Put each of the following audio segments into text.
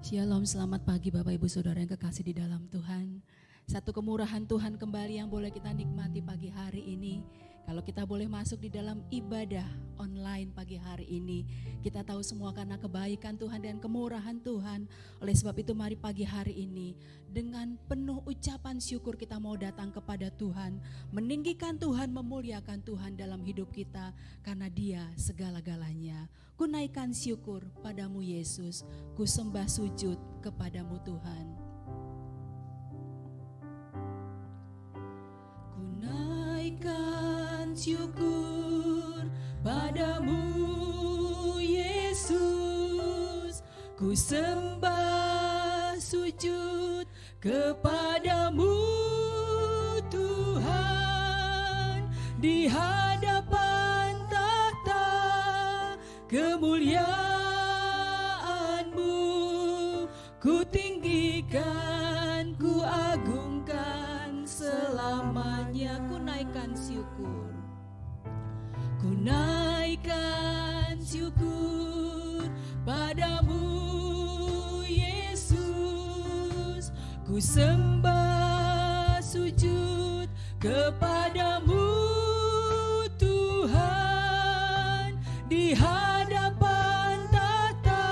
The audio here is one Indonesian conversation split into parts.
Shalom, selamat pagi Bapak Ibu Saudara yang kekasih di dalam Tuhan. Satu kemurahan Tuhan kembali yang boleh kita nikmati pagi hari ini. Kalau kita boleh masuk di dalam ibadah online pagi hari ini, kita tahu semua karena kebaikan Tuhan dan kemurahan Tuhan. Oleh sebab itu mari pagi hari ini dengan penuh ucapan syukur kita mau datang kepada Tuhan, meninggikan Tuhan, memuliakan Tuhan dalam hidup kita karena Dia segala-galanya. Ku naikkan syukur padamu Yesus, ku sembah sujud kepadamu Tuhan. Ku naikkan syukur padamu Yesus, ku sembah sujud kepadamu Tuhan, di hadapan tahta kemuliaan-Mu, ku tinggikan, ku agungkan selamanya. Ku naikkan syukur, ku naikkan syukur padamu Yesus, ku sembah sujud kepadamu Tuhan, di hadapan tahta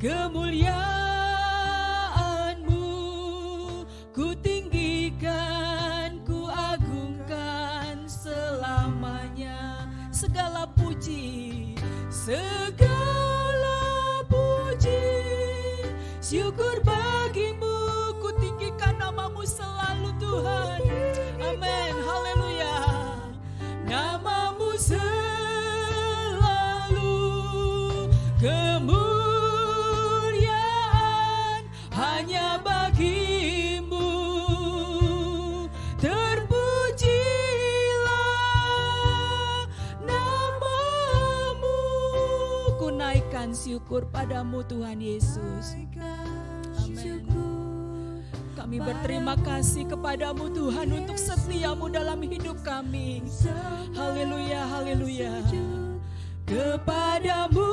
kemuliaan-Mu, ku tinggikan, ku agungkan selamanya. Segala puji, segala puji, syukur bagimu, ku tinggikan nama-Mu selalu Tuhan. Amin, haleluya. Nama-Mu selalu kemuliaan hanya bagi-Mu. Terpujilah nama-Mu. Ku naikkan syukur padamu Tuhan Yesus. Amin. Kami berterima kasih kepadamu Tuhan untuk setia-Mu dalam hidup kami. Haleluya, haleluya. Kepadamu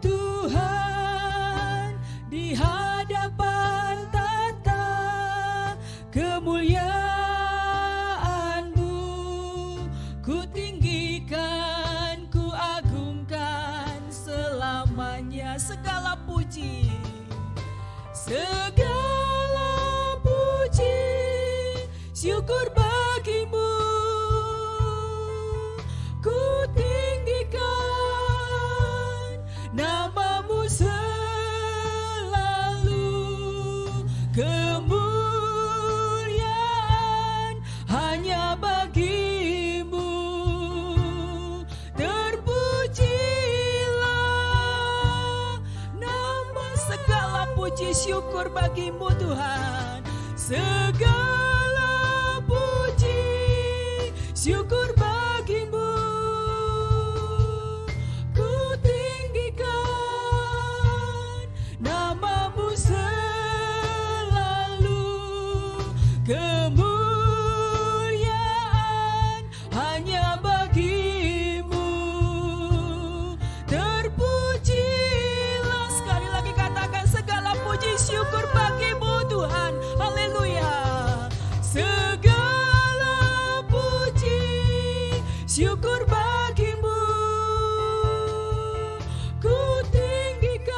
Tuhan, di hadapan tahta kemuliaan-Mu, ku tinggikan, ku agungkan selamanya. Segala puji, segala puji, syukur bagi-Mu, ku tinggikan nama-Mu selalu, kemuliaan hanya bagi-Mu. Terpujilah nama, segala puji syukur bagi-Mu Tuhan, segala puji syukur bagi-Mu, ku tinggikan nama-Mu selalu, kemuliaan hanya bagi-Mu. Terpujilah, sekali lagi katakan, segala puji syukur bagi-Mu Tuhan. Haleluya. Segala puji syukur bagi-Mu, ku tinggikan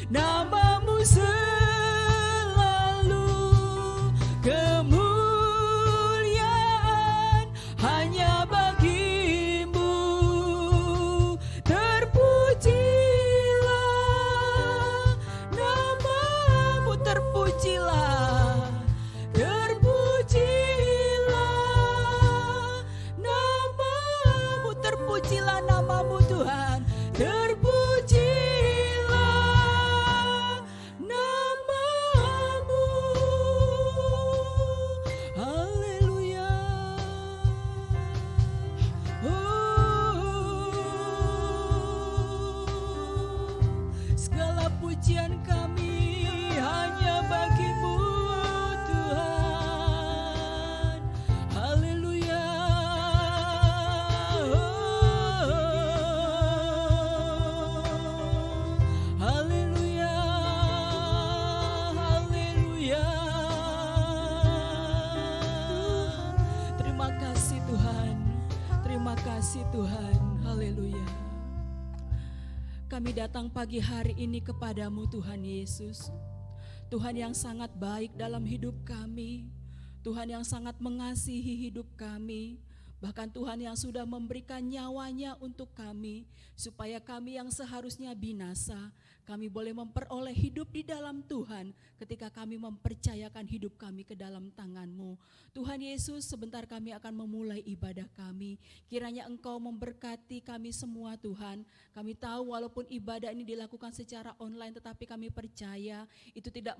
nama-Mu selalu, kemuliaan hanya bagi-Mu. Terpujilah nama-Mu, terpujilah, terpujilah nama-Mu, terpujilah nama-Mu Tuhan, terpujilah nama-Mu. Haleluya. Segala pujian kami hanya bagi-Mu Tuhan. Haleluya. Terima kasih Tuhan, haleluya. Kami datang pagi hari ini kepadamu Tuhan Yesus. Tuhan yang sangat baik dalam hidup kami. Tuhan yang sangat mengasihi hidup kami. Bahkan Tuhan yang sudah memberikan nyawanya untuk kami. Supaya kami yang seharusnya binasa, kami boleh memperoleh hidup di dalam Tuhan ketika kami mempercayakan hidup kami ke dalam tangan-Mu. Tuhan Yesus, sebentar kami akan memulai ibadah kami. Kiranya Engkau memberkati kami semua Tuhan. Kami tahu walaupun ibadah ini dilakukan secara online, tetapi kami percaya itu tidak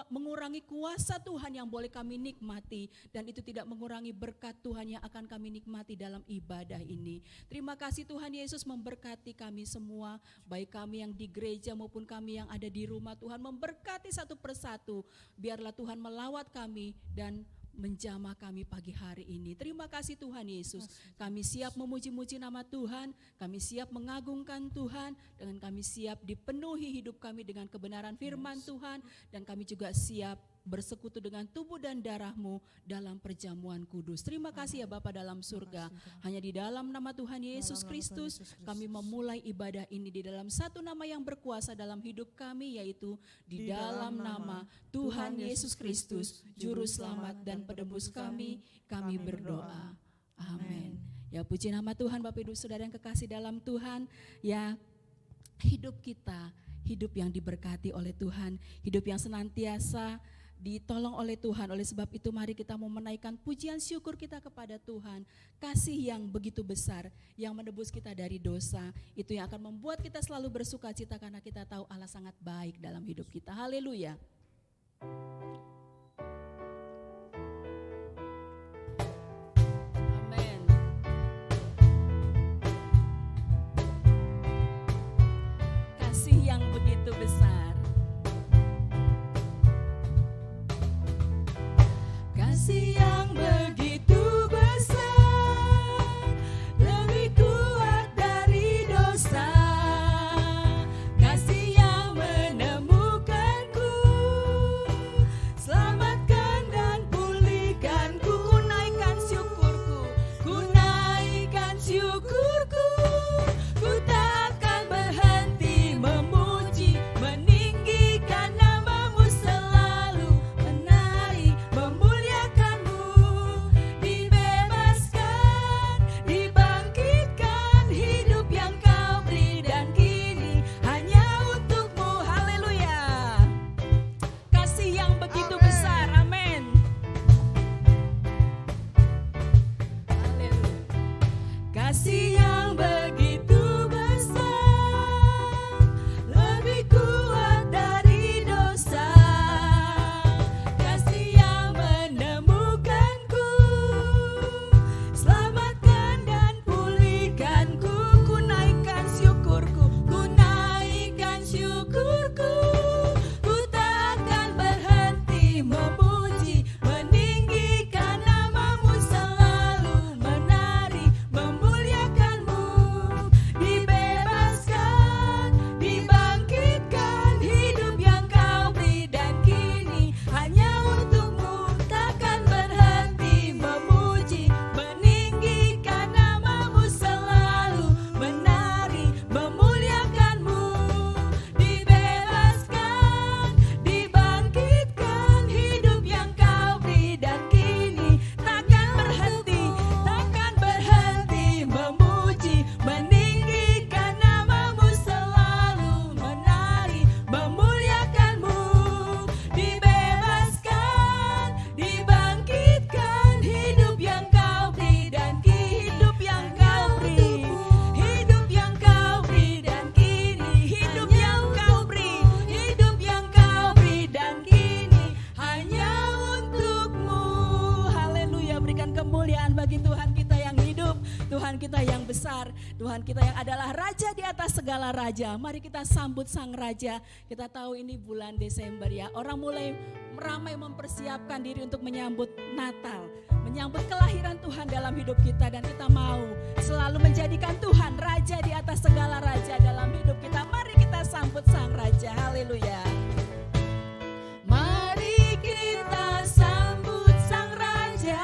mengurangi kuasa Tuhan yang boleh kami nikmati. Dan itu tidak mengurangi berkat Tuhan yang akan kami nikmati dalam ibadah ini. Terima kasih Tuhan Yesus memberkati kami semua, baik kami yang di gereja maupun kami yang ada di rumah. Tuhan memberkati satu persatu, biarlah Tuhan melawat kami dan menjamah kami pagi hari ini. Terima kasih Tuhan Yesus. Kami siap memuji-muji nama Tuhan, kami siap mengagungkan Tuhan, dengan kami siap dipenuhi hidup kami dengan kebenaran firman Tuhan, dan kami juga siap bersekutu dengan tubuh dan darah-Mu dalam perjamuan kudus. Terima kasih ya Bapa dalam surga. Hanya di dalam nama Tuhan Yesus Kristus kami memulai ibadah ini di dalam satu nama yang berkuasa dalam hidup kami, yaitu di dalam nama Tuhan Yesus Kristus, Juru Selamat dan Penebus kami berdoa. Amin. Ya, puji nama Tuhan. Bapak Ibu Saudara yang kekasih dalam Tuhan, ya, hidup kita, hidup yang diberkati oleh Tuhan, hidup yang senantiasa ditolong oleh Tuhan. Oleh sebab itu mari kita mau menaikkan pujian syukur kita kepada Tuhan. Kasih yang begitu besar yang menebus kita dari dosa, itu yang akan membuat kita selalu bersuka cita karena kita tahu Allah sangat baik dalam hidup kita. Haleluya. Amin. Kasih yang begitu besar. Kasih yang begitu besar, lebih kuat dari dosa. Kasih yang menemukanku, selamatkan dan pulihkanku. Ku naikkan syukurku, ku naikkan syukurku. Ku tak akan berhenti memuji, meninggikan namamu selalu, menari, memuliakanmu. Dibebaskan, dibangkitkan, hidup yang kau beri dan kini hanya untukmu. Haleluya. Kasih yang begitu besar, amin. Haleluya. Kasih yang begitu besar, lebih kuat dari dosa. Kasih yang menemukanku, selamatkan dan pulihkanku. Ku naikkan syukurku, ku naikkan syukurku. Ku tak akan berhenti memuji, meninggikan namamu selalu, menari, memuliakanmu. Dibebaskan, dibangkitkan, hidup yang kau beri dan kini hanya untukmu. Takkan berhenti memuji, meninggikan namamu selalu, menari, memuliakanmu. Dibebaskan, dibangkitkan, hidup yang kau beri dan kini takkan berhenti memuji, meninggikan namamu selalu, menari, memuliakanmu. Dibebaskan, dibangkitkan, hidup yang kau beri dan kini, hidup yang kau beri, hidup yang kau beri dan kini, hidup yang kau beri, hidup yang kau beri dan kini hanya untukmu. Haleluya. Berikan kemuliaan bagi Tuhan kita yang hidup, Tuhan kita yang besar, Tuhan kita yang adalah Raja di atas segala raja. Mari kita sambut Sang Raja. Kita tahu ini bulan Desember ya, orang mulai ramai mempersiapkan diri untuk menyambut Natal, menyambut kelahiran Tuhan dalam hidup kita, dan kita mau selalu menjadikan Tuhan Raja di atas segala raja dalam hidup kita. Mari kita sambut Sang Raja. Haleluya. Mari kita sambut Sang Raja.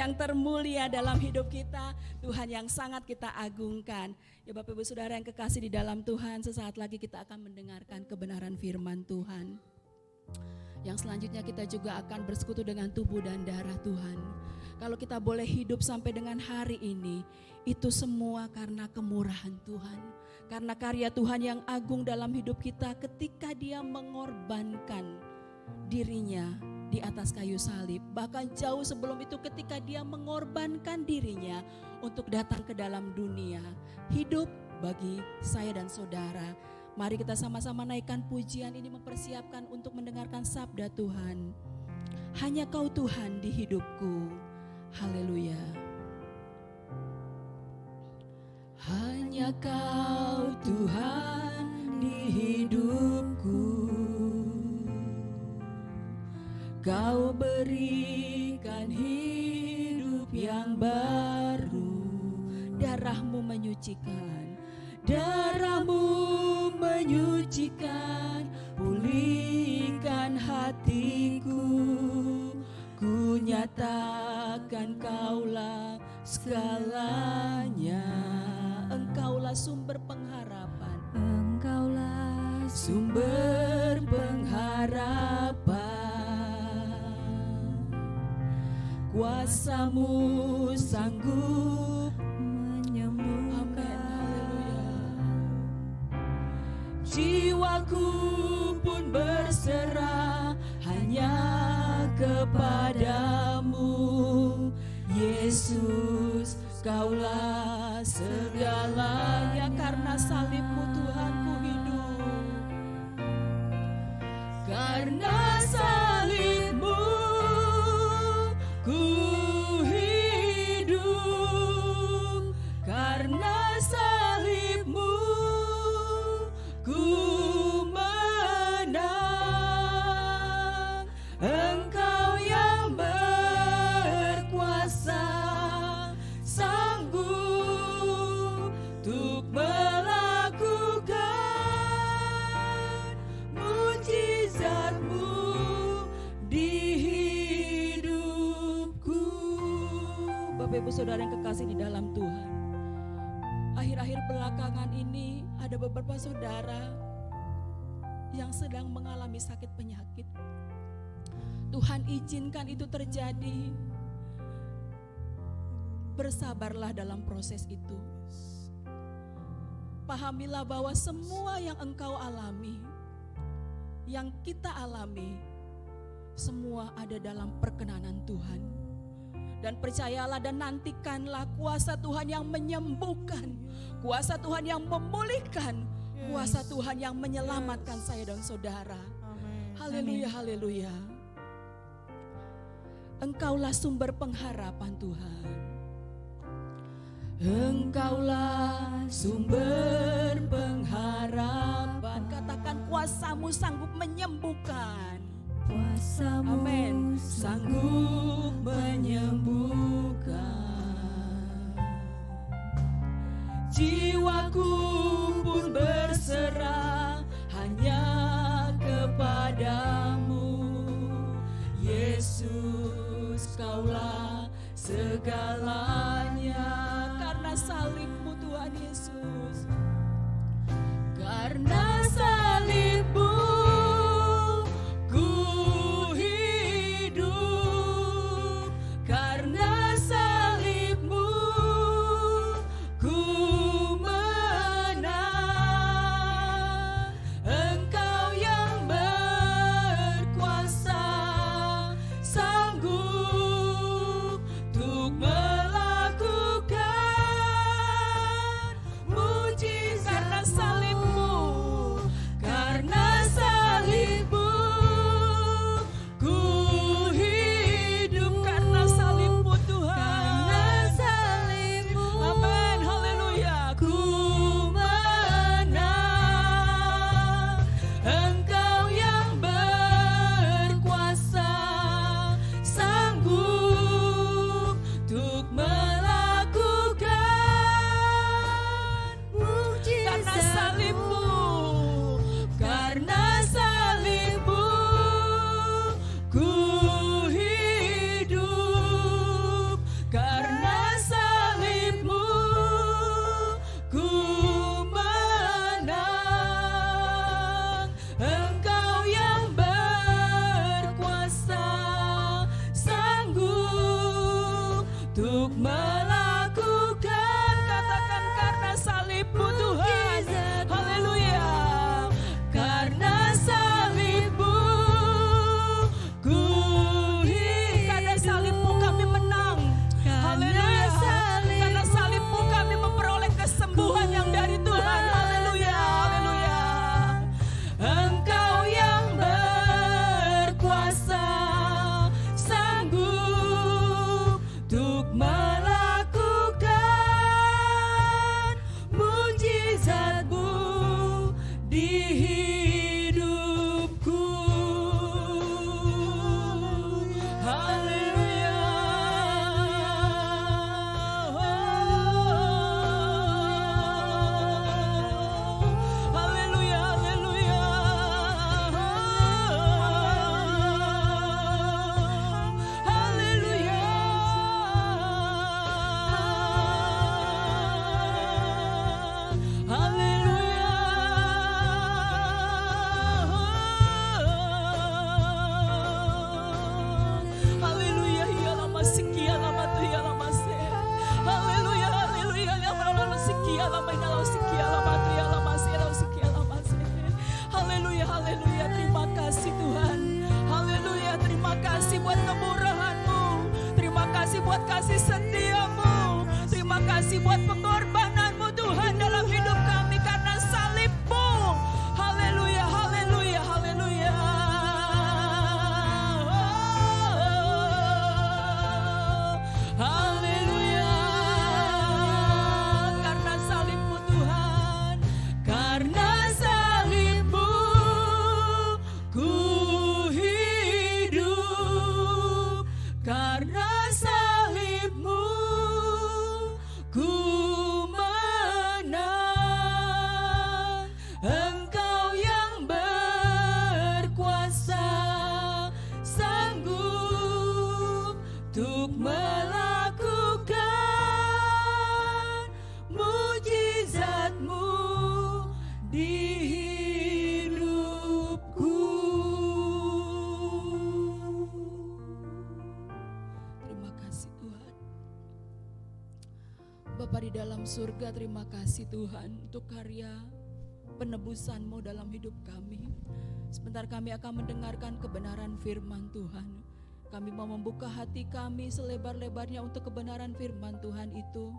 yang termulia dalam hidup kita, Tuhan yang sangat kita agungkan. Ya Bapak Ibu Saudara yang kekasih di dalam Tuhan, sesaat lagi kita akan mendengarkan kebenaran firman Tuhan. Yang selanjutnya kita juga akan bersekutu dengan tubuh dan darah Tuhan. Kalau kita boleh hidup sampai dengan hari ini, itu semua karena kemurahan Tuhan. Karena karya Tuhan yang agung dalam hidup kita ketika Dia mengorbankan dirinya di atas kayu salib. Bahkan jauh sebelum itu ketika Dia mengorbankan dirinya untuk datang ke dalam dunia. Hidup bagi saya dan saudara. Mari kita sama-sama naikkan pujian ini, mempersiapkan untuk mendengarkan sabda Tuhan. Hanya Kau Tuhan di hidupku. Haleluya. Hanya Kau Tuhan di hidupku. Kau berikan hidup yang baru. Darah-Mu menyucikan, darah-Mu menyucikan, pulihkan hatiku. Ku nyatakan Kaulah segalanya. Engkaulah sumber pengharapan, Engkaulah sumber pengharapan. Kuasa-Mu sanggup menyembuhkan. Haleluya. Jiwaku pun berserah hanya kepadamu. Yesus, Kaulah segalanya. Karena salib-Mu Tuhan ku hidup. Karena salib-Mu ku hidup, karena salib-Mu ku menang. Engkau yang berkuasa, sanggup untuk melakukan mujizat-Mu di hidupku. Bapak Ibu Saudara yang kekasih di dalam Tuhan, akhir-akhir belakangan ini ada beberapa saudara yang sedang mengalami sakit penyakit. Tuhan izinkan itu terjadi. Bersabarlah dalam proses itu. Pahamilah bahwa semua yang engkau alami, yang kita alami, semua ada dalam perkenanan Tuhan. Dan percayalah dan nantikanlah kuasa Tuhan yang menyembuhkan, kuasa Tuhan yang memulihkan, kuasa Tuhan yang menyelamatkan saya dan saudara. Haleluya, haleluya. Engkaulah sumber pengharapan Tuhan. Engkaulah sumber pengharapan. Katakan, kuasa-Mu sanggup menyembuhkan. Kuasa-Mu amen, sanggup menyembuhkan. Jiwaku pun berserah hanya kepadamu. Yesus, Kaulah segalanya. Karena salib-Mu Tuhan Yesus, karena salib-Mu ku hidup, karena salib-Mu ku menang. Engkau yang berkuasa, sanggup untuk melakukan untuk melakukan, katakan karena salibmu Tuhan, haleluya, karena salibmu ku hidup, karena salibmu kami menang, haleluya, karena salibmu kami memperoleh kesembuhan yang dari Tuhan, haleluya, haleluya. Engkau yang berkuasa, sanggup untuk melakukan mujizat-Mu di hidupku. Haleluya. Haleluya, haleluya. Haleluya. Haleluya. Haleluya, ialah masikia lama tu ialah masih. Haleluya, haleluya, ialah sikia lama ialah sikia lama tu ialah masih ialah sikia lama masih. Haleluya, haleluya, terima kasih Tuhan. Haleluya, terima kasih buat kemurahan-Mu. Terima kasih buat kasih setia-Mu. Terima kasih buat pengorbanan-Mu Tuhan dalam hidup kami karena salib-Mu. Haleluya, haleluya, haleluya. Haleluya, karena salib-Mu Tuhan, karena salib-Mu ku hidup, karena salib-Mu ku menang. Engkau yang berkuasa, sanggup untuk melakukan mujizat-Mu di hidupku. Terima kasih Tuhan. Bapa di dalam surga, terima kasih Tuhan untuk karya penebusan-Mu dalam hidup kami. Sebentar kami akan mendengarkan kebenaran firman Tuhan. Kami mau membuka hati kami selebar-lebarnya untuk kebenaran firman Tuhan itu.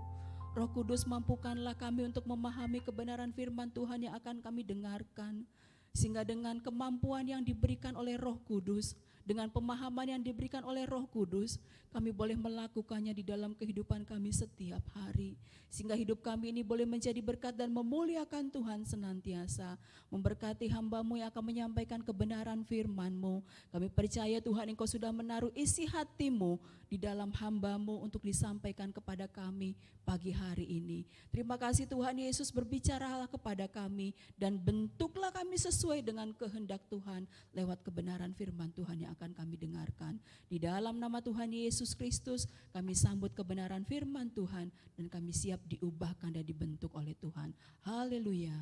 Roh Kudus, mampukanlah kami untuk memahami kebenaran firman Tuhan yang akan kami dengarkan. Sehingga dengan kemampuan yang diberikan oleh Roh Kudus, dengan pemahaman yang diberikan oleh Roh Kudus, kami boleh melakukannya di dalam kehidupan kami setiap hari. Sehingga hidup kami ini boleh menjadi berkat dan memuliakan Tuhan senantiasa. Memberkati hamba-Mu yang akan menyampaikan kebenaran firman-Mu. Kami percaya Tuhan, Engkau sudah menaruh isi hati-Mu di dalam hamba-Mu untuk disampaikan kepada kami pagi hari ini. Terima kasih Tuhan Yesus, berbicaralah kepada kami dan bentuklah kami sesuai dengan kehendak Tuhan lewat kebenaran firman Tuhan yang akan kami dengarkan. Di dalam nama Tuhan Yesus Kristus kami sambut kebenaran firman Tuhan dan kami siap diubahkan dan dibentuk oleh Tuhan. Haleluya.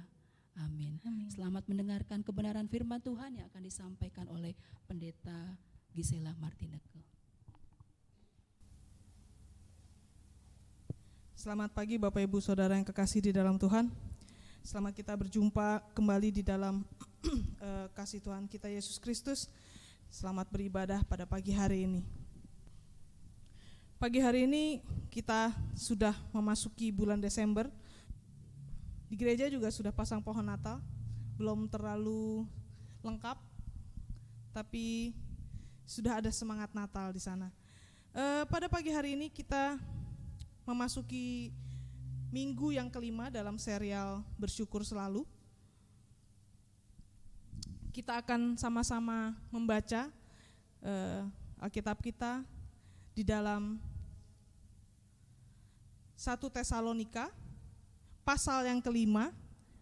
Amin. Selamat mendengarkan kebenaran firman Tuhan yang akan disampaikan oleh Pendeta Gisela Martineke. Selamat pagi Bapak Ibu Saudara yang kekasih di dalam Tuhan. Selamat kita berjumpa kembali di dalam kasih Tuhan kita Yesus Kristus. Selamat beribadah pada pagi hari ini. Pagi hari ini kita sudah memasuki bulan Desember. Di gereja juga sudah pasang pohon Natal. Belum terlalu lengkap, tapi sudah ada semangat Natal di sana. Pada pagi hari ini kita memasuki minggu yang kelima dalam serial Bersyukur Selalu. Kita akan sama-sama membaca Alkitab kita di dalam 1 Tesalonika pasal yang kelima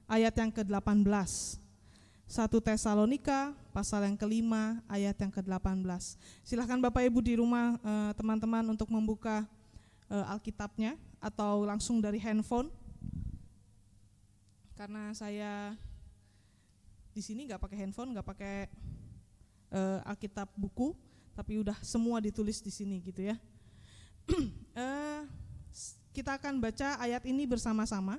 ayat yang ke-18. 1 Tesalonika pasal yang kelima ayat yang ke-18. Silahkan Bapak Ibu di rumah teman-teman untuk membuka Alkitabnya atau langsung dari handphone. Karena saya di sini nggak pakai handphone, nggak pakai Alkitab buku, tapi udah semua ditulis di sini gitu ya. Kita akan baca ayat ini bersama-sama.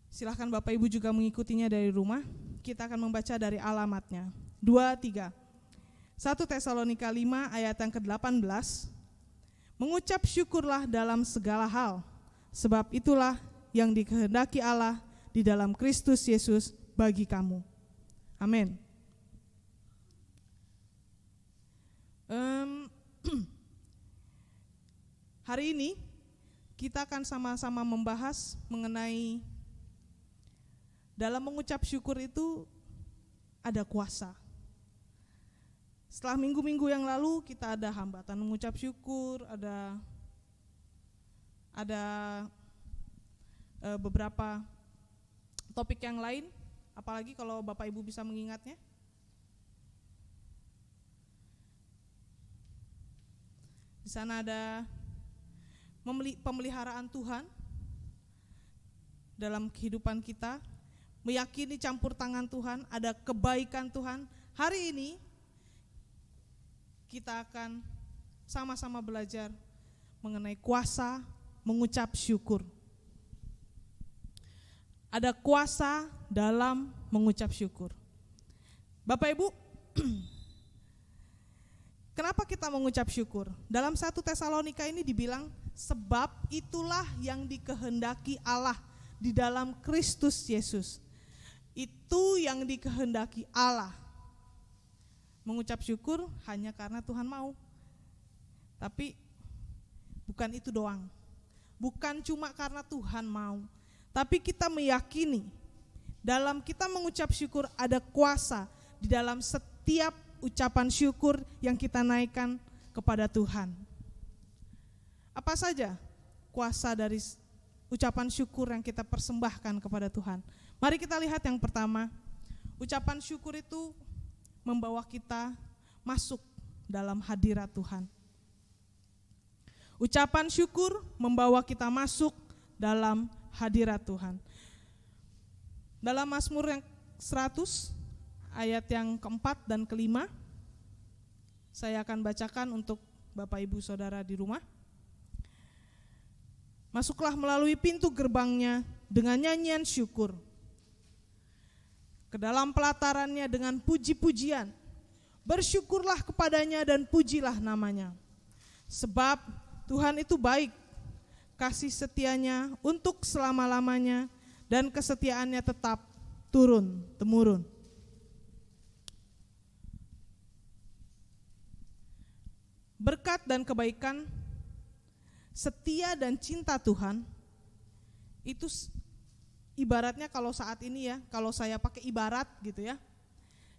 Silahkan Bapak Ibu juga mengikutinya dari rumah. Kita akan membaca dari alamatnya. 2, 3. 1 Tesalonika 5 ayat yang ke-18. Mengucap syukurlah dalam segala hal, sebab itulah yang dikehendaki Allah di dalam Kristus Yesus bagi kamu. Amin. Hari ini kita akan sama-sama membahas mengenai dalam mengucap syukur itu ada kuasa. Setelah minggu-minggu yang lalu kita ada hambatan mengucap syukur, ada beberapa topik yang lain, apalagi kalau Bapak Ibu bisa mengingatnya. Di sana ada pemeliharaan Tuhan dalam kehidupan kita, meyakini campur tangan Tuhan, ada kebaikan Tuhan. Hari ini kita akan sama-sama belajar mengenai kuasa mengucap syukur. Ada kuasa dalam mengucap syukur. Bapak Ibu, kenapa kita mengucap syukur? Dalam 1 Tesalonika ini dibilang, sebab itulah yang dikehendaki Allah di dalam Kristus Yesus. Itu yang dikehendaki Allah. Mengucap syukur hanya karena Tuhan mau. Tapi bukan itu doang. Bukan cuma karena Tuhan mau. Tapi kita meyakini dalam kita mengucap syukur ada kuasa di dalam setiap ucapan syukur yang kita naikkan kepada Tuhan. Apa saja kuasa dari ucapan syukur yang kita persembahkan kepada Tuhan? Mari kita lihat yang pertama. Ucapan syukur itu membawa kita masuk dalam hadirat Tuhan. Ucapan syukur membawa kita masuk dalam hadirat Tuhan. Dalam Mazmur yang 100 ayat yang keempat dan kelima, saya akan bacakan untuk Bapak Ibu Saudara di rumah. Masuklah melalui pintu gerbangnya dengan nyanyian syukur, ke dalam pelatarannya dengan puji-pujian. Bersyukurlah kepadanya dan pujilah namanya. Sebab Tuhan itu baik, kasih setianya untuk selama-lamanya, dan kesetiaannya tetap turun-temurun. Berkat dan kebaikan, setia dan cinta Tuhan itu ibaratnya kalau saat ini ya, kalau saya pakai ibarat gitu ya,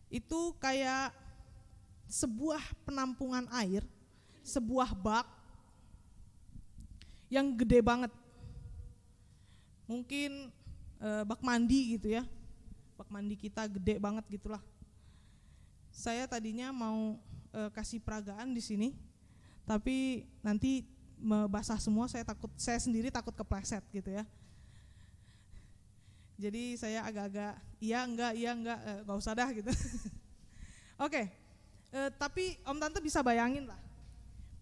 itu kayak sebuah penampungan air, sebuah bak yang gede banget. Mungkin bak mandi gitu ya, bak mandi kita gede banget gitulah. Saya tadinya mau kasih peragaan di sini, tapi nanti basah semua, saya sendiri takut kepleset gitu ya. Jadi saya agak-agak iya enggak, gak usah dah gitu. Oke, tapi Om Tante bisa bayangin lah,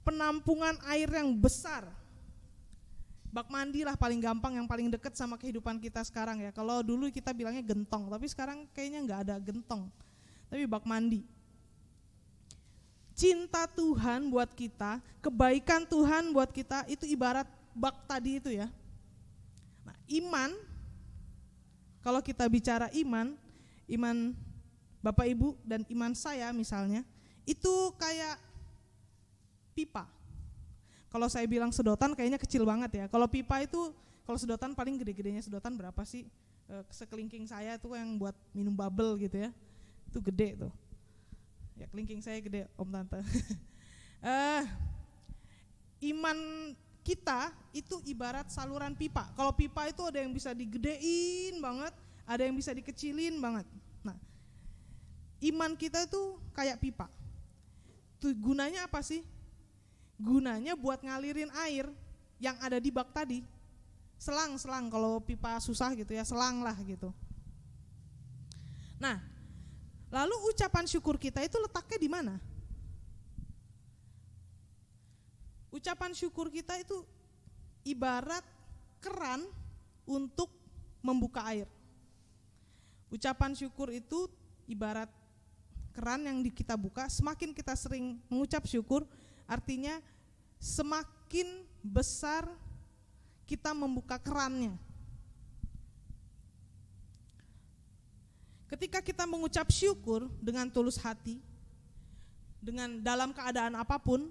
penampungan air yang besar. Bak mandi lah paling gampang, yang paling dekat sama kehidupan kita sekarang ya. Kalau dulu kita bilangnya gentong, tapi sekarang kayaknya enggak ada gentong, tapi bak mandi. Cinta Tuhan buat kita, kebaikan Tuhan buat kita itu ibarat bak tadi itu ya. Nah, iman, kalau kita bicara iman Bapak Ibu dan iman saya misalnya, itu kayak pipa. Kalau saya bilang sedotan kayaknya kecil banget ya. Kalau pipa itu, kalau sedotan paling gede-gedenya sedotan berapa sih? Sekelingking saya itu yang buat minum bubble gitu ya, itu gede tuh. Ya kelingking saya gede Om Tante. Iman kita itu ibarat saluran pipa. Kalau pipa itu ada yang bisa digedein banget, ada yang bisa dikecilin banget. Nah, iman kita itu kayak pipa. Tuh gunanya apa sih? Gunanya buat ngalirin air yang ada di bak tadi. Selang kalau pipa susah gitu ya, selang lah gitu. Nah, lalu ucapan syukur kita itu letaknya di mana? Ucapan syukur kita itu ibarat keran untuk membuka air. Ucapan syukur itu ibarat keran yang kita buka. Semakin kita sering mengucap syukur, artinya semakin besar kita membuka kerannya. Ketika kita mengucap syukur dengan tulus hati, dengan dalam keadaan apapun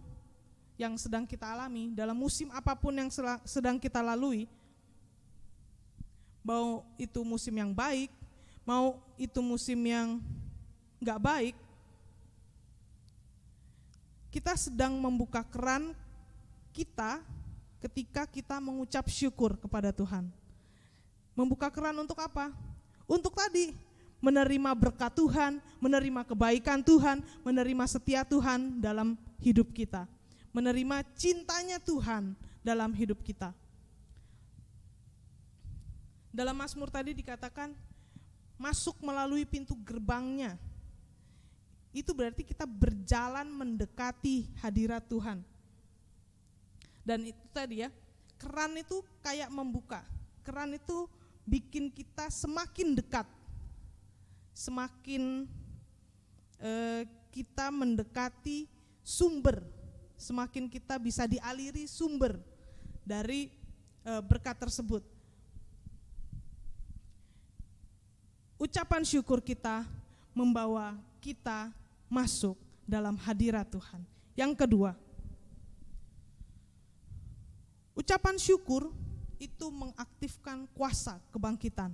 yang sedang kita alami, dalam musim apapun yang sedang kita lalui, mau itu musim yang baik, mau itu musim yang gak baik, kita sedang membuka keran kita ketika kita mengucap syukur kepada Tuhan. Membuka keran untuk apa? Untuk tadi, menerima berkat Tuhan, menerima kebaikan Tuhan, menerima setia Tuhan dalam hidup kita, menerima cintanya Tuhan dalam hidup kita. Dalam Mazmur tadi dikatakan masuk melalui pintu gerbangnya. Itu berarti kita berjalan mendekati hadirat Tuhan. Dan itu tadi ya, keran itu kayak membuka. Keran itu bikin kita semakin dekat. Semakin kita mendekati sumber, semakin kita bisa dialiri sumber dari berkat tersebut. Ucapan syukur kita membawa kita masuk dalam hadirat Tuhan. Yang kedua, ucapan syukur itu mengaktifkan kuasa kebangkitan.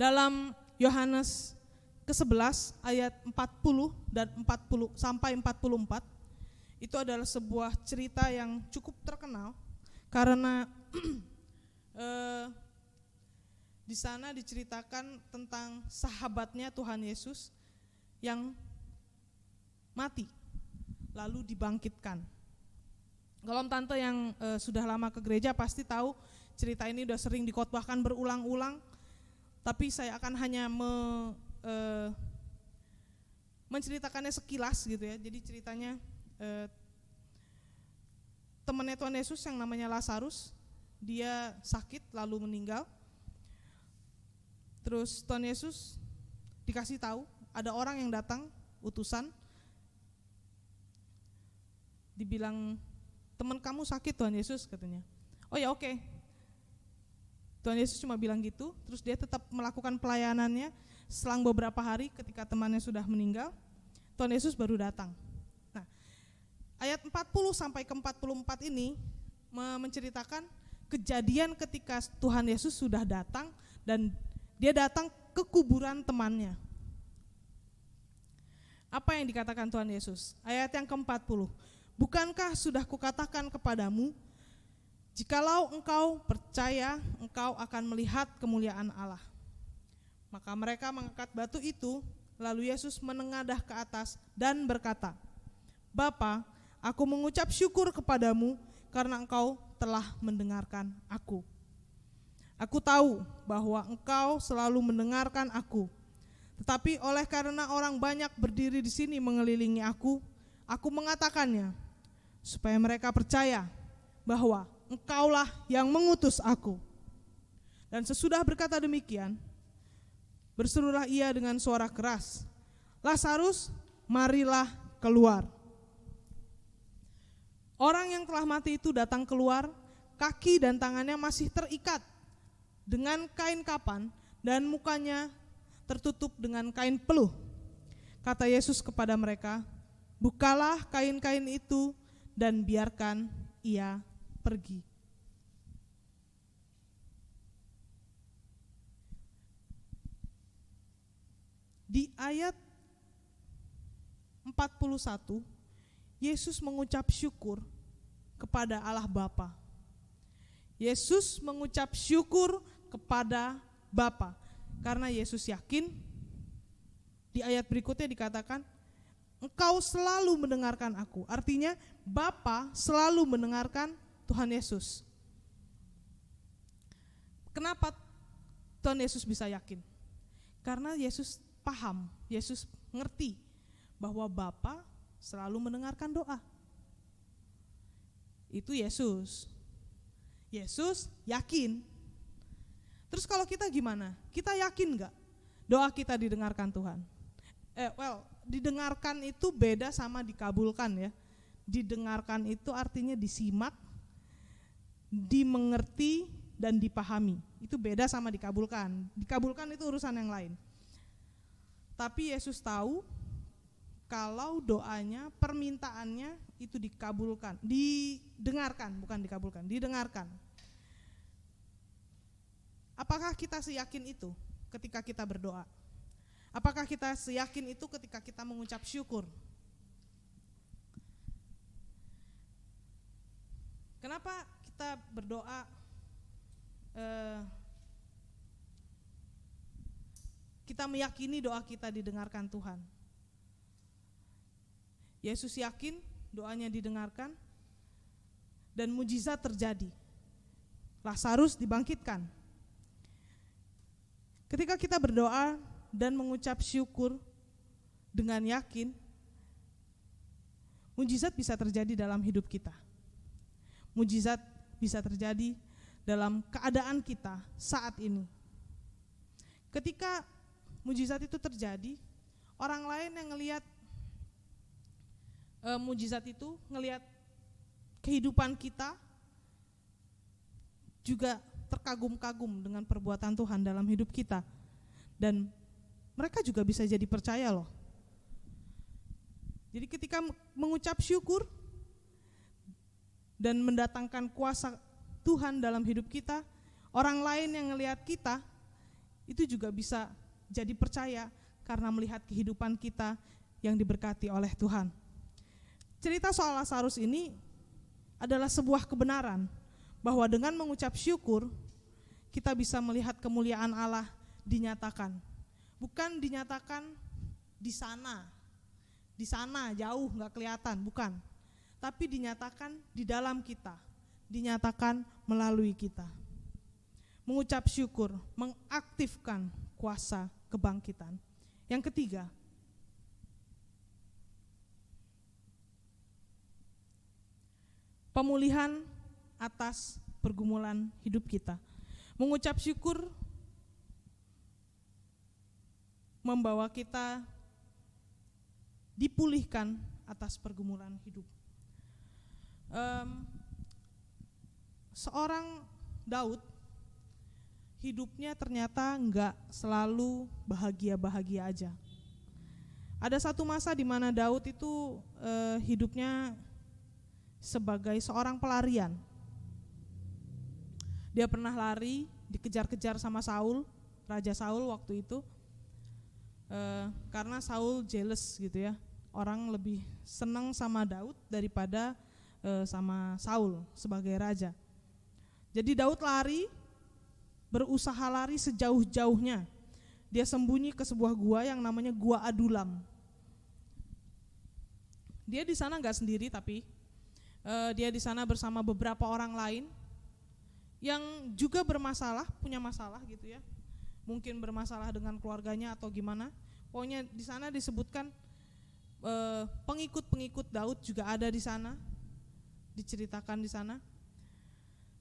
Dalam Yohanes ke-11 ayat 40 dan 40 sampai 44, itu adalah sebuah cerita yang cukup terkenal karena di sana diceritakan tentang sahabatnya Tuhan Yesus yang mati lalu dibangkitkan. Kalau tante yang sudah lama ke gereja pasti tahu cerita ini udah sering dikhotbahkan berulang-ulang. Tapi saya akan hanya menceritakannya sekilas gitu ya. Jadi ceritanya temannya Tuhan Yesus yang namanya Lazarus, dia sakit lalu meninggal. Terus Tuhan Yesus dikasih tahu ada orang yang datang, utusan, dibilang teman kamu sakit Tuhan Yesus katanya. Oh ya oke. Tuhan Yesus cuma bilang gitu, terus dia tetap melakukan pelayanannya. Selang beberapa hari ketika temannya sudah meninggal, Tuhan Yesus baru datang. Nah, ayat 40 sampai ke 44 ini menceritakan kejadian ketika Tuhan Yesus sudah datang dan dia datang ke kuburan temannya. Apa yang dikatakan Tuhan Yesus? Ayat yang ke-40. Bukankah sudah kukatakan kepadamu, jikalau engkau percaya, engkau akan melihat kemuliaan Allah. Maka mereka mengangkat batu itu, lalu Yesus menengadah ke atas dan berkata, Bapa, aku mengucap syukur kepadamu karena engkau telah mendengarkan aku. Aku tahu bahwa engkau selalu mendengarkan aku, tetapi oleh karena orang banyak berdiri di sini mengelilingi aku mengatakannya, supaya mereka percaya bahwa engkaulah yang mengutus aku. Dan sesudah berkata demikian, berserulah ia dengan suara keras, Lazarus, marilah keluar. Orang yang telah mati itu datang keluar, kaki dan tangannya masih terikat dengan kain kapan dan mukanya tertutup dengan kain peluh. Kata Yesus kepada mereka, bukalah kain-kain itu dan biarkan ia pergi. Di ayat 41, Yesus mengucap syukur kepada Allah Bapa. Yesus mengucap syukur kepada Bapa karena Yesus yakin. Di ayat berikutnya dikatakan, engkau selalu mendengarkan aku. Artinya Bapa selalu mendengarkan Tuhan Yesus. Kenapa Tuhan Yesus bisa yakin? Karena Yesus paham, Yesus ngerti bahwa Bapa selalu mendengarkan doa. Itu Yesus. Yesus yakin. Terus kalau kita gimana? Kita yakin gak doa kita didengarkan Tuhan? Didengarkan itu beda sama dikabulkan ya. Didengarkan itu artinya disimak, dimengerti, dan dipahami. Itu beda sama dikabulkan. Dikabulkan itu urusan yang lain. Tapi Yesus tahu kalau doanya, permintaannya itu dikabulkan, didengarkan, bukan dikabulkan, didengarkan. Apakah kita seyakin itu ketika kita berdoa? Apakah kita seyakin itu ketika kita mengucap syukur? Kenapa kita berdoa kita meyakini doa kita didengarkan Tuhan? Yesus yakin doanya didengarkan dan mujizat terjadi. Lazarus dibangkitkan. Ketika kita berdoa dan mengucap syukur dengan yakin, mujizat bisa terjadi dalam hidup kita. Mujizat bisa terjadi dalam keadaan kita saat ini. Ketika mujizat itu terjadi, orang lain yang ngelihat mujizat itu, ngelihat kehidupan kita, juga terkagum-kagum dengan perbuatan Tuhan dalam hidup kita. Dan mereka juga bisa jadi percaya loh. Jadi ketika mengucap syukur dan mendatangkan kuasa Tuhan dalam hidup kita, orang lain yang ngelihat kita itu juga bisa jadi percaya karena melihat kehidupan kita yang diberkati oleh Tuhan. Cerita soal Lazarus ini adalah sebuah kebenaran bahwa dengan mengucap syukur kita bisa melihat kemuliaan Allah dinyatakan. Bukan dinyatakan di sana jauh nggak kelihatan, bukan. Tapi dinyatakan di dalam kita, dinyatakan melalui kita. Mengucap syukur mengaktifkan kuasa kebangkitan. Yang ketiga, pemulihan atas pergumulan hidup kita. Mengucap syukur membawa kita dipulihkan atas pergumulan hidup. Seorang Daud, hidupnya ternyata enggak selalu bahagia-bahagia aja. Ada satu masa di mana Daud itu hidupnya sebagai seorang pelarian. Dia pernah lari, dikejar-kejar sama Saul, Raja Saul waktu itu, karena Saul jealous gitu ya. Orang lebih senang sama Daud daripada sama Saul sebagai raja. Jadi Daud lari, berusaha lari sejauh-jauhnya. Dia sembunyi ke sebuah gua yang namanya Gua Adulam. Dia di sana nggak sendiri, tapi dia di sana bersama beberapa orang lain yang juga bermasalah, punya masalah gitu ya. Mungkin bermasalah dengan keluarganya atau gimana. Pokoknya di sana disebutkan pengikut-pengikut Daud juga ada di sana, diceritakan di sana.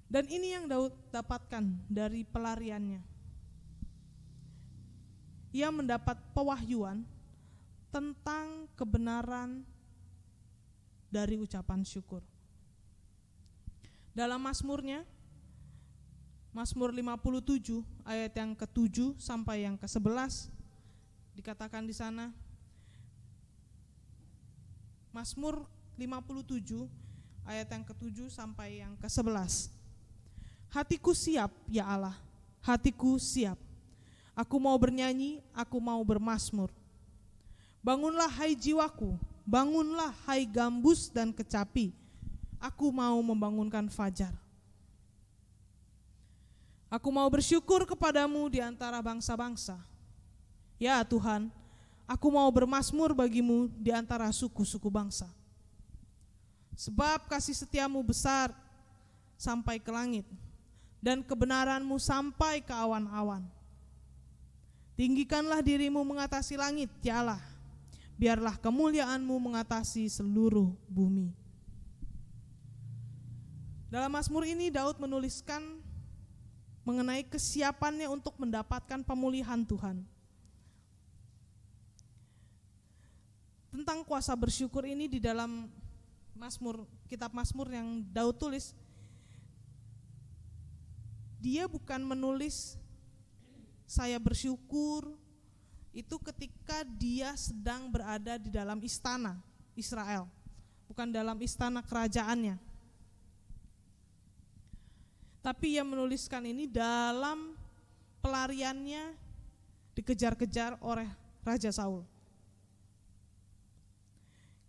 Dan ini yang Daud dapatkan dari pelariannya. Ia mendapat pewahyuan tentang kebenaran dari ucapan syukur. Dalam Mazmurnya, Mazmur 57 ayat yang ke-7 sampai yang ke-11 dikatakan di sana. Mazmur 57 ayat yang ke-7 sampai yang ke-11. Hatiku siap ya Allah, hatiku siap. Aku mau bernyanyi, aku mau bermazmur. Bangunlah hai jiwaku, bangunlah hai gambus dan kecapi. Aku mau membangunkan fajar. Aku mau bersyukur kepadamu di antara bangsa-bangsa. Ya Tuhan, aku mau bermazmur bagimu di antara suku-suku bangsa. Sebab kasih setiamu besar sampai ke langit, dan kebenaranmu sampai ke awan-awan. Tinggikanlah dirimu mengatasi langit, ya Allah. Biarlah kemuliaanmu mengatasi seluruh bumi. Dalam Mazmur ini Daud menuliskan mengenai kesiapannya untuk mendapatkan pemulihan Tuhan. Tentang kuasa bersyukur ini di dalam Mazmur, kitab Mazmur yang Daud tulis, dia bukan menulis saya bersyukur itu ketika dia sedang berada di dalam istana Israel, bukan dalam istana kerajaannya. Tapi ia menuliskan ini dalam pelariannya dikejar-kejar oleh Raja Saul.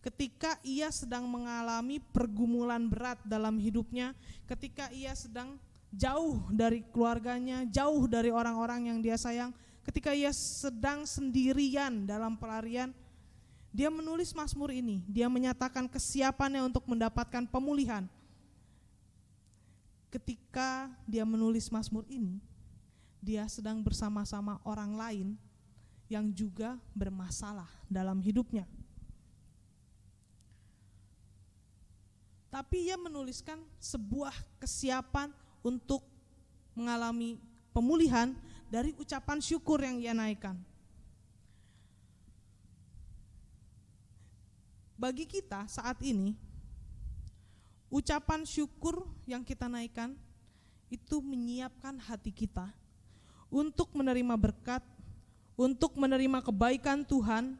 Ketika ia sedang mengalami pergumulan berat dalam hidupnya, ketika ia sedang jauh dari keluarganya, jauh dari orang-orang yang dia sayang, ketika ia sedang sendirian dalam pelarian, dia menulis Mazmur ini. Dia menyatakan kesiapannya untuk mendapatkan pemulihan. Ketika dia menulis Mazmur ini, dia sedang bersama-sama orang lain yang juga bermasalah dalam hidupnya. Tapi ia menuliskan sebuah kesiapan untuk mengalami pemulihan dari ucapan syukur yang ia naikkan. Bagi kita saat ini, ucapan syukur yang kita naikkan itu menyiapkan hati kita untuk menerima berkat, untuk menerima kebaikan Tuhan,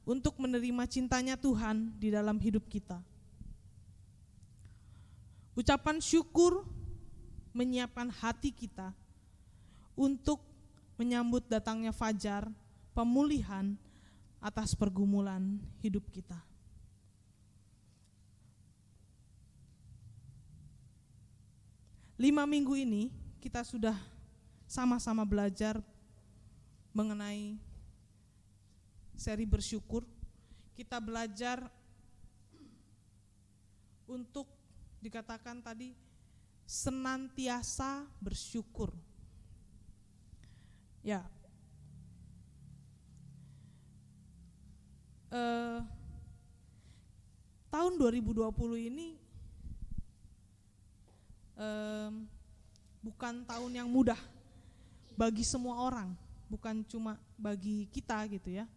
untuk menerima cintanya Tuhan di dalam hidup kita. Ucapan syukur menyiapkan hati kita untuk menyambut datangnya fajar, pemulihan atas pergumulan hidup kita. Lima minggu ini kita sudah sama-sama belajar mengenai seri bersyukur. Kita belajar untuk dikatakan tadi senantiasa bersyukur. Ya, tahun 2020 ini bukan tahun yang mudah bagi semua orang, bukan cuma bagi kita gitu ya,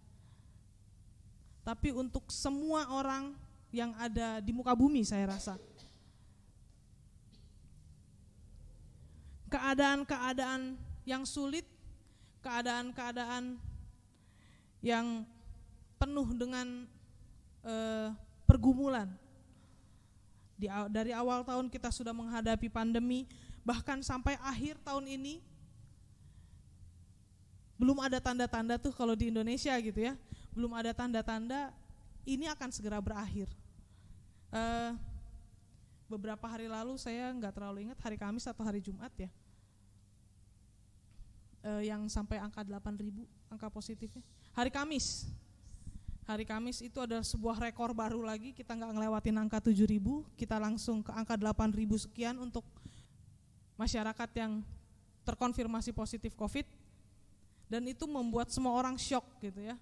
tapi untuk semua orang yang ada di muka bumi. Saya rasa keadaan-keadaan yang sulit, keadaan-keadaan yang penuh dengan pergumulan. Dari awal tahun kita sudah menghadapi pandemi, bahkan sampai akhir tahun ini belum ada tanda-tanda tuh kalau di Indonesia gitu ya, belum ada tanda-tanda ini akan segera berakhir. Beberapa hari lalu saya nggak terlalu ingat hari Kamis atau hari Jumat ya, yang sampai angka 8.000 angka positifnya. Hari Kamis itu adalah sebuah rekor baru lagi, kita nggak ngelewatin angka 7.000, kita langsung ke angka 8.000 sekian untuk masyarakat yang terkonfirmasi positif COVID, dan itu membuat semua orang shock gitu ya.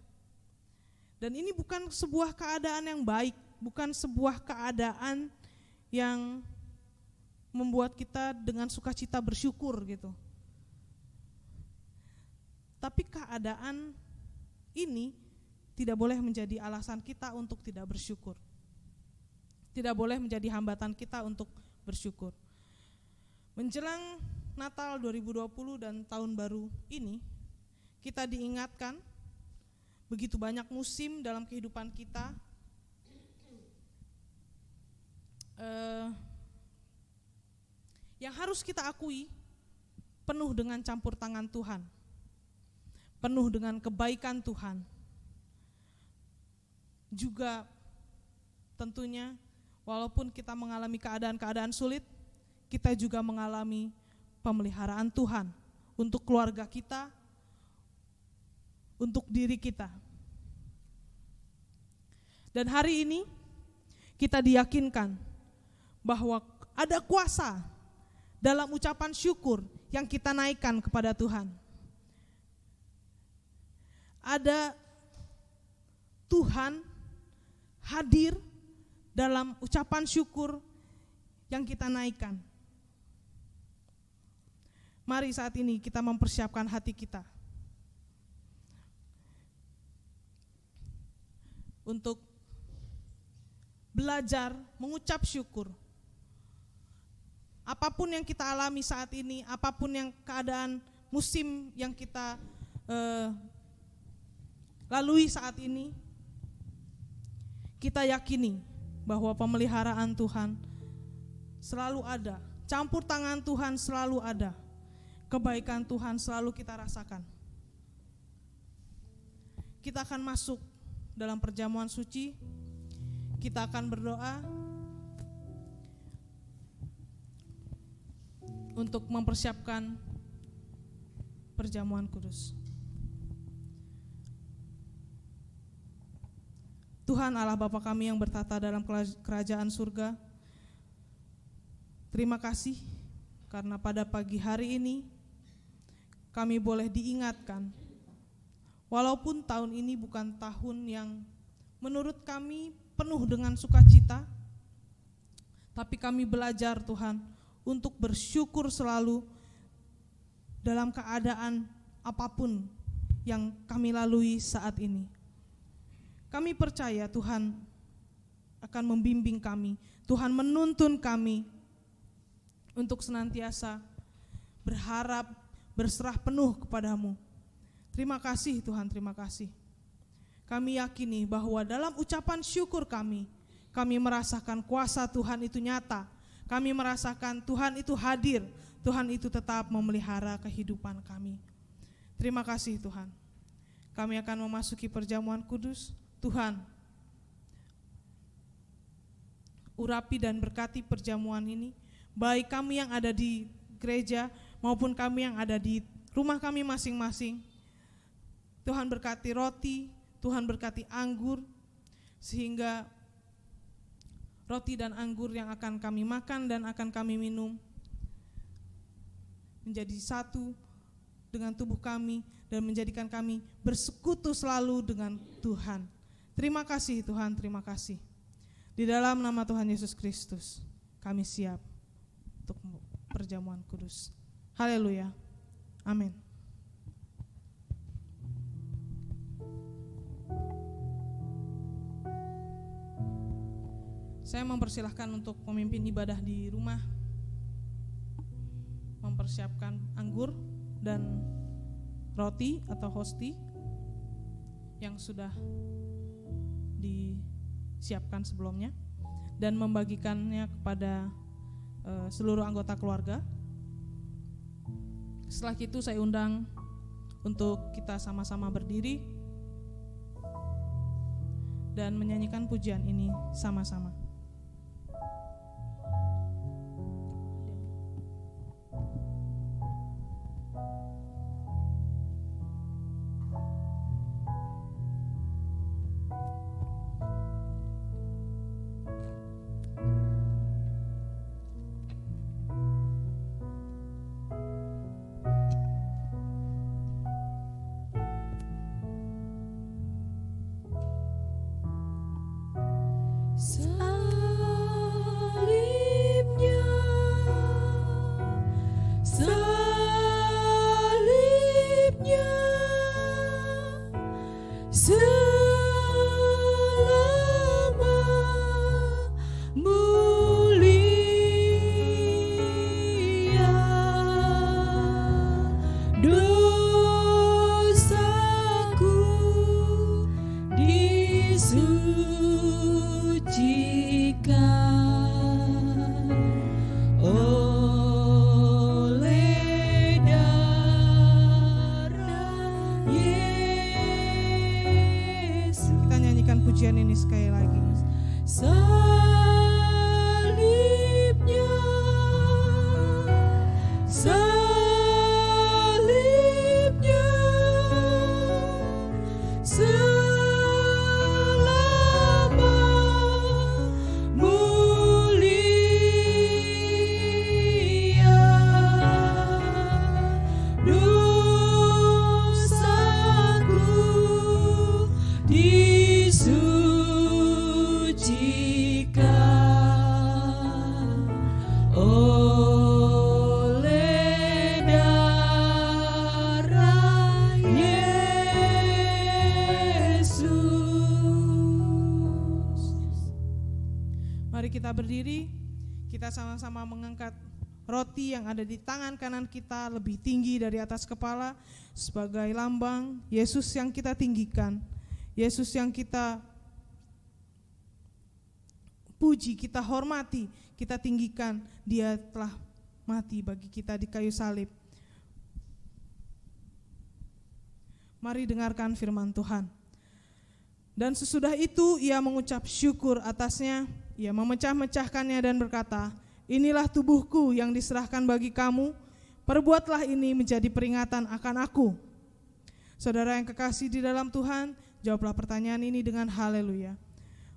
Dan ini bukan sebuah keadaan yang baik, bukan sebuah keadaan yang membuat kita dengan sukacita bersyukur gitu. Tapi keadaan ini tidak boleh menjadi alasan kita untuk tidak bersyukur. Tidak boleh menjadi hambatan kita untuk bersyukur. Menjelang Natal 2020 dan tahun baru ini, kita diingatkan begitu banyak musim dalam kehidupan kita yang harus kita akui penuh dengan campur tangan Tuhan, penuh dengan kebaikan Tuhan. Juga tentunya walaupun kita mengalami keadaan-keadaan sulit, kita juga mengalami pemeliharaan Tuhan untuk keluarga kita, untuk diri kita. Dan hari ini kita diyakinkan bahwa ada kuasa dalam ucapan syukur yang kita naikkan kepada Tuhan. Ada Tuhan hadir dalam ucapan syukur yang kita naikkan. Mari saat ini kita mempersiapkan hati kita untuk belajar mengucap syukur. Apapun yang kita alami saat ini, apapun yang keadaan musim yang kita lalui saat ini, kita yakini bahwa pemeliharaan Tuhan selalu ada, campur tangan Tuhan selalu ada, kebaikan Tuhan selalu kita rasakan. Kita akan masuk dalam perjamuan suci, kita akan berdoa untuk mempersiapkan perjamuan kudus. Tuhan Allah Bapa kami yang bertata dalam kerajaan surga, terima kasih karena pada pagi hari ini kami boleh diingatkan, walaupun tahun ini bukan tahun yang menurut kami penuh dengan sukacita, tapi kami belajar Tuhan untuk bersyukur selalu dalam keadaan apapun yang kami lalui saat ini. Kami percaya Tuhan akan membimbing kami, Tuhan menuntun kami untuk senantiasa berharap, berserah penuh kepadamu. Terima kasih Tuhan, terima kasih. Kami yakini bahwa dalam ucapan syukur kami merasakan kuasa Tuhan itu nyata. Kami merasakan Tuhan itu hadir, Tuhan itu tetap memelihara kehidupan kami. Terima kasih Tuhan. Kami akan memasuki perjamuan kudus. Tuhan, urapi dan berkati perjamuan ini, baik kami yang ada di gereja maupun kami yang ada di rumah kami masing-masing. Tuhan berkati roti, Tuhan berkati anggur, sehingga roti dan anggur yang akan kami makan dan akan kami minum menjadi satu dengan tubuh kami dan menjadikan kami bersekutu selalu dengan Tuhan. Terima kasih Tuhan, terima kasih. Di dalam nama Tuhan Yesus Kristus, kami siap untuk perjamuan kudus. Haleluya. Amin. Saya mempersilahkan untuk pemimpin ibadah di rumah mempersiapkan anggur dan roti atau hosti yang sudah disiapkan sebelumnya dan membagikannya kepada seluruh anggota keluarga. Setelah itu saya undang untuk kita sama-sama berdiri dan menyanyikan pujian ini sama-sama. So berdiri, kita sama-sama mengangkat roti yang ada di tangan kanan kita lebih tinggi dari atas kepala sebagai lambang Yesus yang kita tinggikan, Yesus yang kita puji, kita hormati, kita tinggikan. Dia telah mati bagi kita di kayu salib. Mari dengarkan firman Tuhan. Dan sesudah itu ia mengucap syukur atasnya, ia memecah-mecahkannya dan berkata, inilah tubuhku yang diserahkan bagi kamu, perbuatlah ini menjadi peringatan akan aku. Saudara yang kekasih di dalam Tuhan, jawablah pertanyaan ini dengan haleluya.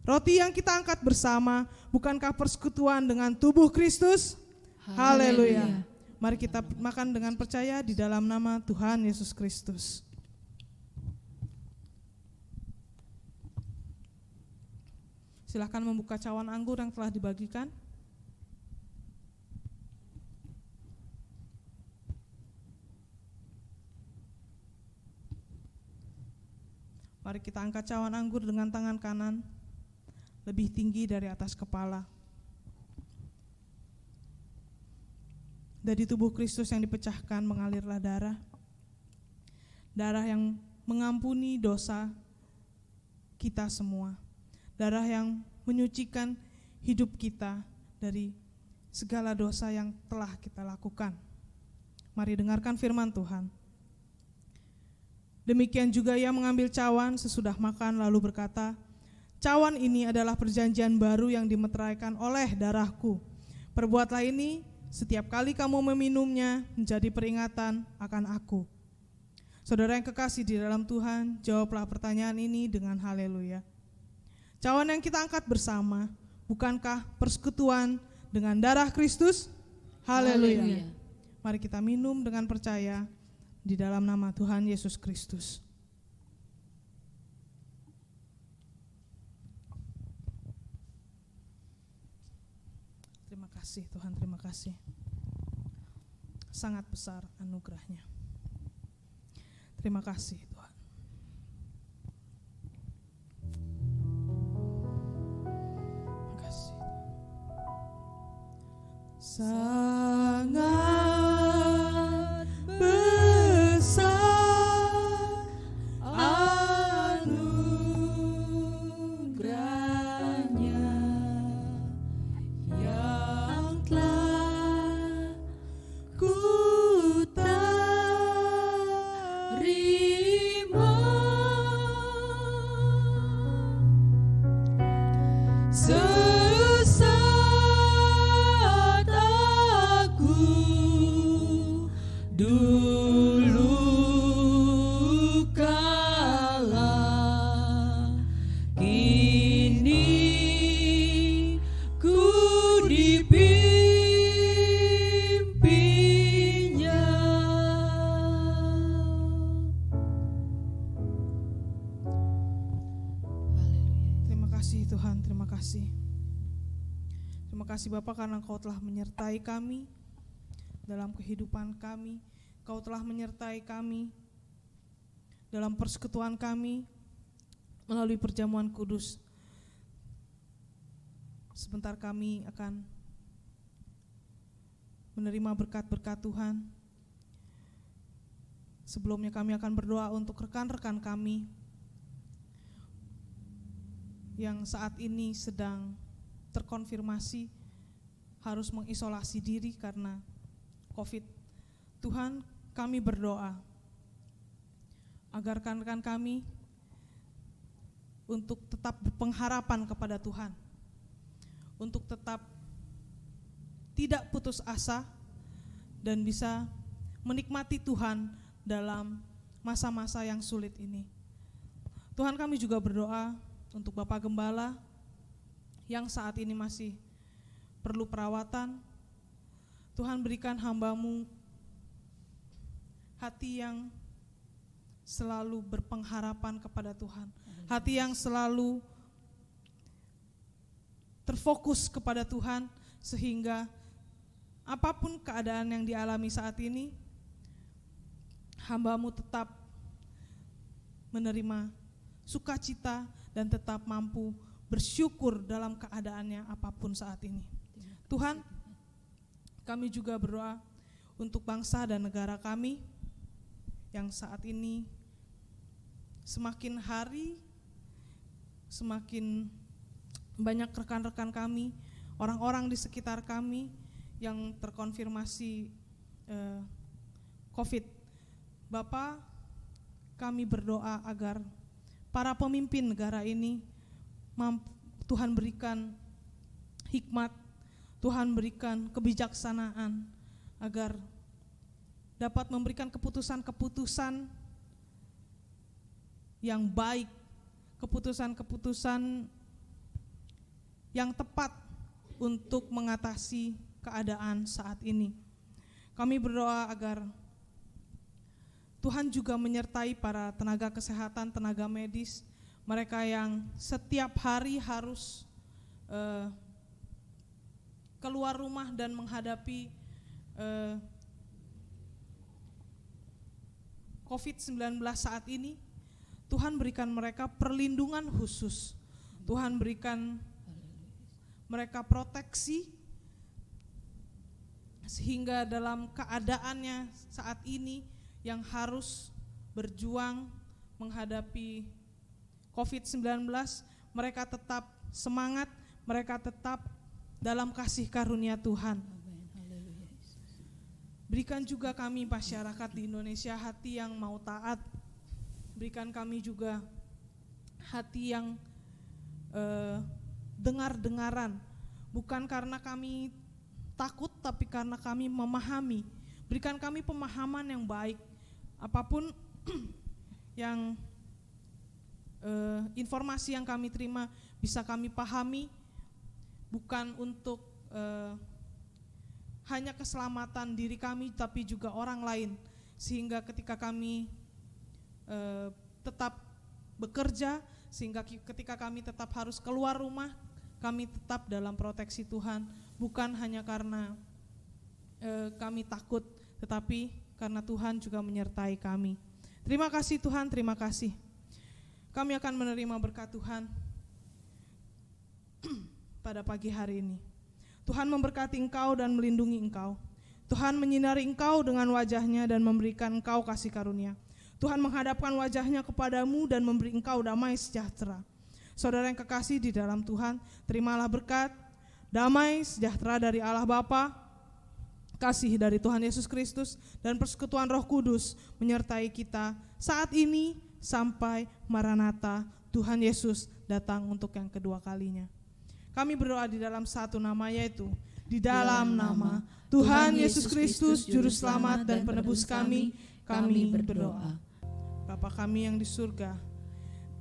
Roti yang kita angkat bersama, bukankah persekutuan dengan tubuh Kristus? Haleluya. Mari kita makan dengan percaya di dalam nama Tuhan Yesus Kristus. Silakan membuka cawan anggur yang telah dibagikan. Mari kita angkat cawan anggur dengan tangan kanan lebih tinggi dari atas kepala. Dari tubuh Kristus yang dipecahkan mengalirlah darah. Darah yang mengampuni dosa kita semua. Darah yang menyucikan hidup kita dari segala dosa yang telah kita lakukan. Mari dengarkan firman Tuhan. Demikian juga ia mengambil cawan sesudah makan lalu berkata, cawan ini adalah perjanjian baru yang dimeteraikan oleh darahku. Perbuatlah ini setiap kali kamu meminumnya menjadi peringatan akan aku. Saudara yang kekasih di dalam Tuhan, jawablah pertanyaan ini dengan haleluya. Cawan yang kita angkat bersama, bukankah persekutuan dengan darah Kristus? Haleluya. Mari kita minum dengan percaya di dalam nama Tuhan Yesus Kristus. Terima kasih Tuhan, terima kasih. Sangat besar anugerahnya. Terima kasih Tuhan. Sangat besar anugerahnya yang telah ku terima. Dulu kala, kini ku dipimpinnya. Terima kasih Tuhan, terima kasih. Terima kasih Bapa karena Engkau telah menyertai kami dalam kehidupan kami. Kau telah menyertai kami dalam persekutuan kami melalui perjamuan kudus. Sebentar kami akan menerima berkat-berkat Tuhan. Sebelumnya kami akan berdoa untuk rekan-rekan kami yang saat ini sedang terkonfirmasi harus mengisolasi diri karena COVID. Tuhan, kami berdoa agar rekan-rekan kami untuk tetap berpengharapan kepada Tuhan, untuk tetap tidak putus asa dan bisa menikmati Tuhan dalam masa-masa yang sulit ini. Tuhan, kami juga berdoa untuk Bapak Gembala yang saat ini masih perlu perawatan. Tuhan, berikan hamba-Mu hati yang selalu berpengharapan kepada Tuhan, hati yang selalu terfokus kepada Tuhan, sehingga apapun keadaan yang dialami saat ini, hamba-Mu tetap menerima sukacita dan tetap mampu bersyukur dalam keadaannya apapun saat ini. Tuhan, kami juga berdoa untuk bangsa dan negara kami yang saat ini semakin hari semakin banyak rekan-rekan kami, orang-orang di sekitar kami yang terkonfirmasi COVID. Bapa, kami berdoa agar para pemimpin negara ini Tuhan berikan hikmat, Tuhan berikan kebijaksanaan agar dapat memberikan keputusan-keputusan yang baik, keputusan-keputusan yang tepat untuk mengatasi keadaan saat ini. Kami berdoa agar Tuhan juga menyertai para tenaga kesehatan, tenaga medis, mereka yang setiap hari harus keluar rumah dan menghadapi COVID-19 saat ini. Tuhan berikan mereka perlindungan khusus, Tuhan berikan mereka proteksi, sehingga dalam keadaannya saat ini yang harus berjuang menghadapi COVID-19, mereka tetap semangat, mereka tetap dalam kasih karunia Tuhan. Berikan juga kami masyarakat di Indonesia hati yang mau taat, berikan kami juga hati yang dengar-dengaran, bukan karena kami takut tapi karena kami memahami. Berikan kami pemahaman yang baik, apapun yang informasi yang kami terima bisa kami pahami, bukan untuk hanya keselamatan diri kami tapi juga orang lain, sehingga ketika kami tetap bekerja, sehingga ketika kami tetap harus keluar rumah, kami tetap dalam proteksi Tuhan, bukan hanya karena kami takut, tetapi karena Tuhan juga menyertai kami. Terima kasih Tuhan, terima kasih. Kami akan menerima berkat Tuhan pada pagi hari ini. Tuhan memberkati engkau dan melindungi engkau. Tuhan menyinari engkau dengan wajahnya dan memberikan engkau kasih karunia. Tuhan menghadapkan wajahnya kepadamu dan memberi engkau damai sejahtera. Saudara yang kekasih di dalam Tuhan, terimalah berkat, damai sejahtera dari Allah Bapa, kasih dari Tuhan Yesus Kristus, dan persekutuan Roh Kudus menyertai kita saat ini sampai Maranatha, Tuhan Yesus datang untuk yang kedua kalinya. Kami berdoa di dalam satu nama, yaitu di dalam nama Tuhan Yesus Kristus, Juru Selamat dan Penebus kami berdoa. Bapa kami yang di surga,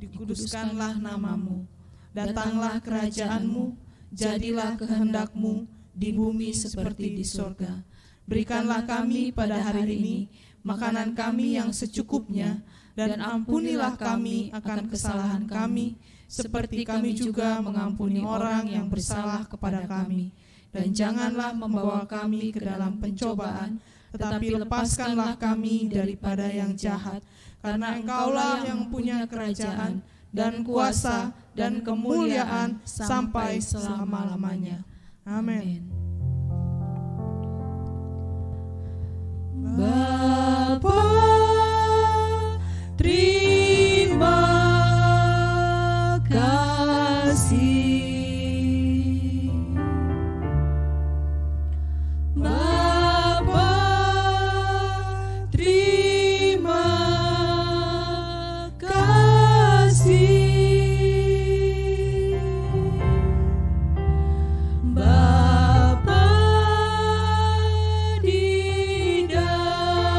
dikuduskanlah namamu, datanglah kerajaanmu, jadilah kehendak-mu di bumi seperti di surga. Berikanlah kami pada hari ini makanan kami yang secukupnya, dan ampunilah kami akan kesalahan kami, seperti kami juga mengampuni orang yang bersalah kepada kami. Dan janganlah membawa kami ke dalam pencobaan, tetapi lepaskanlah kami daripada yang jahat, karena Engkaulah yang punya kerajaan dan kuasa dan kemuliaan sampai selama-lamanya. Amin. Bapa, terima kasih. Bapa, terima kasih. Bapa di dalam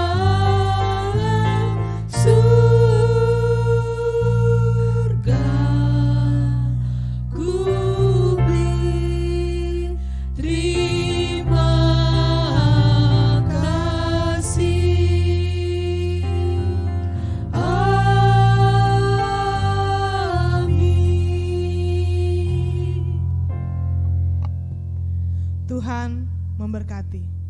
surga, ku beri terima kasih. Amin. Tuhan memberkati.